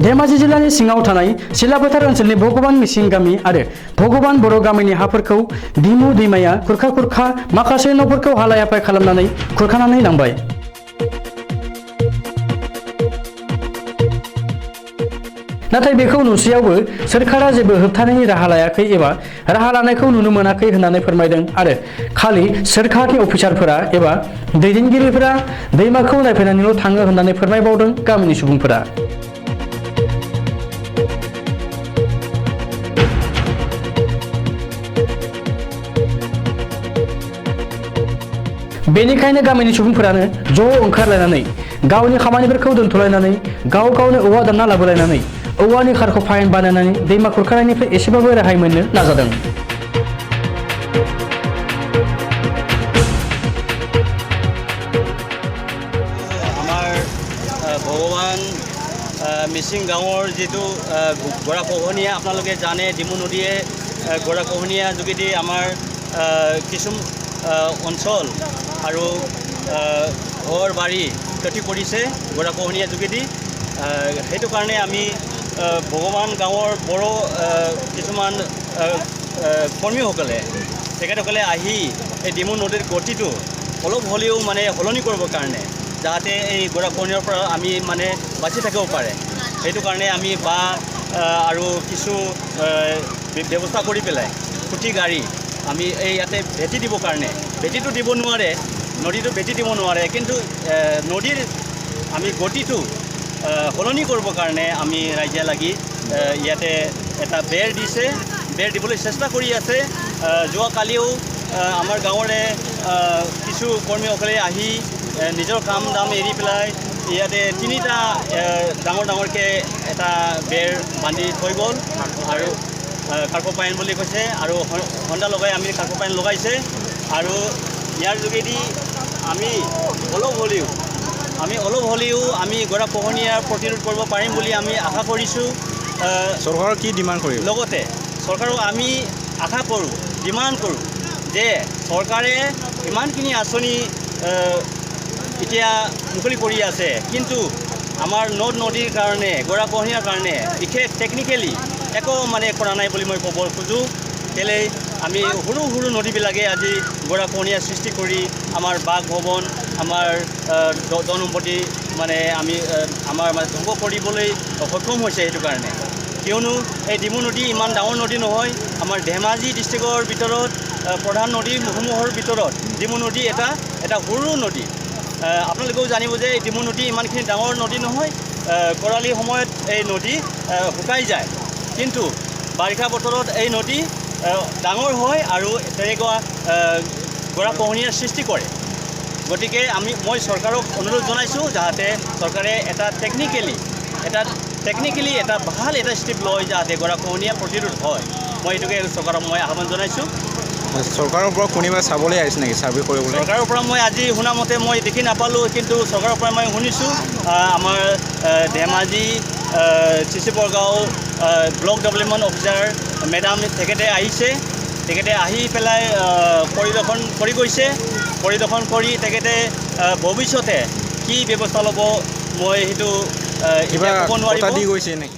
धेमाजि जिल्लानि सिङाव थानाय सिलाफोथार ओनसोलनि भगवान मिसिं गामि आरो भगवान बर' गामिनि हाफोरखौ दिमु दैमाया खुरखा माखासे न'फोरखौ हालाय-हाफाय खालामनानै खुरखानानै लांबाय। नाथाय बेखौ नुसेयावबो सोरखारा जेबो होबथानायनि राहा लायाखै एबा राहा लानायखौ नुनो मोनाखै होननानै फोरमायदों आरो खालि सोरखारनि अफिसारफोरा एबा दैदेनगिरिफोरा दैमाखौ नायफैनानैल' थाङो होननानै फोरमायबावदों गामिनि सुबुंफोरा। बेनिखायनो गामिनि सुबुंफोरानो ज' ओंखारलायनानै गावनि खामानिफोरखौ दोनथ'लायनानै गावनो औवा दानना लाबोलायनानै औवानि खारखौ फाइन बानायनानै दैमा खुरखानायनिफ्राय एसेबाबो रेहाय मोननो नाजादों। আমাৰ ভগৱান মিচিং গাঁৱৰ যিটো গৰাখহনীয়া আপোনালোকে জানে, ডিমু নদীয়ে গৰাখহনীয়া যোগেদি আমাৰ কিছু অঞ্চল আৰু ঘৰ বাৰী ক্ষতি কৰিছে গৰাখহনীয়া যোগেদি। সেইটো কাৰণে আমি ভগৱান গাঁৱৰ বড় কিছুমান কৰ্মীসকলে তেখেতসকলে আহি এই ডিমু নদীৰ গতিটো অলপ হ'লেও মানে সলনি কৰিবৰ কাৰণে, যাতে এই গৰাখহনীয়াৰ পৰা আমি মানে বাচি থাকিব পাৰে, সেইটো কাৰণে আমি বাঁহ আৰু কিছু ব্যৱস্থা কৰি পেলাই খুঁটি গাড়ী আমি এই ইয়াতে ভেটি দিবৰ কাৰণে, ভেটিটো দিব নোৱাৰে, নদীটো ভেটি দিব নোৱাৰে, কিন্তু নদীৰ আমি গতিটো সলনি কৰিবৰ কাৰণে আমি ৰাইজে লাগি ইয়াতে এটা বেৰ দিছে, বেৰ দিবলৈ চেষ্টা কৰি আছে। যোৱাকালিও আমাৰ গাঁৱৰে কিছু কৰ্মীসকলে আহি নিজৰ কাম দাম এৰি পেলাই ইয়াতে তিনিটা ডাঙৰকৈ এটা বেৰ বান্ধি থৈ গ'ল আৰু কাৰ্পো পাইন বুলি কৈছে আৰু হণ্ডা লগাই আমি কাৰ্পো পাইন লগাইছে। আৰু ইয়াৰ যোগেদি আমি অলপ হ'লেও আমি গৰাখহনীয়া প্ৰতিৰোধ কৰিব পাৰিম বুলি আমি আশা কৰিছোঁ। চৰকাৰৰ কি ডিমাণ্ড কৰিব? লগতে চৰকাৰক আমি আশা কৰোঁ, ডিমাণ্ড কৰোঁ যে চৰকাৰে ইমানখিনি আঁচনি এতিয়া মুকলি কৰি আছে, কিন্তু আমাৰ নদ নদীৰ কাৰণে গৰাখহনীয়াৰ কাৰণে বিশেষ টেকনিকেলি একো মানে কৰা নাই বুলি মই ক'ব খোজোঁ। কেলৈ আমি সৰু নদীবিলাকে আজি গৰাখহনীয়াৰ সৃষ্টি কৰি আমাৰ বাসভৱন, আমাৰ ধন সম্পত্তি মানে আমাৰ ধ্বংস কৰিবলৈ সক্ষম হৈছে। সেইটো কাৰণে কিয়নো এই ডিমু নদী ইমান ডাঙৰ নদী নহয়, আমাৰ ধেমাজি ডিষ্ট্ৰিক্টৰ ভিতৰত প্ৰধান নদীসমূহৰ ভিতৰত ডিমু নদী এটা সৰু নদী। আপোনালোকেও জানিব যে ডিমু নদী ইমানখিনি ডাঙৰ নদী নহয়, খৰালি সময়ত এই নদী শুকাই যায়, কিন্তু বাৰিষা বতৰত এই নদী ডাঙৰ হয় আৰু তেনেকুৱা গৰাখহনীয়াৰ সৃষ্টি কৰে। গতিকে মই চৰকাৰক অনুৰোধ জনাইছোঁ যাতে চৰকাৰে এটা টেকনিকেলি এটা ভাল ষ্টেপ লয় যাতে গৰাখহনীয়া প্ৰতিৰোধ হয়। মই এইটোকে চৰকাৰক মই আহ্বান জনাইছোঁ। চৰকাৰৰ পৰা কোনোবা চাবলৈ আহিছে নেকি ছাৰ্ভে কৰিবলৈ? চৰকাৰৰ পৰা মই আজি শুনা মতে মই দেখি নাপালোঁ, কিন্তু চৰকাৰৰ পৰা মই শুনিছোঁ আমাৰ ধেমাজি চিচিবৰ গাঁও ব্লক ডেভেলপমেণ্ট অফিচাৰ মেডাম তেখেতে আহিছে, তেখেতে আহি পেলাই পৰিদৰ্শন কৰি গৈছে। পৰিদৰ্শন কৰি তেখেতে ভৱিষ্যতে কি ব্যৱস্থা ল'ব মই সেইটো কিবা ক'ব নোৱাৰিব। দি গৈছে নেকি?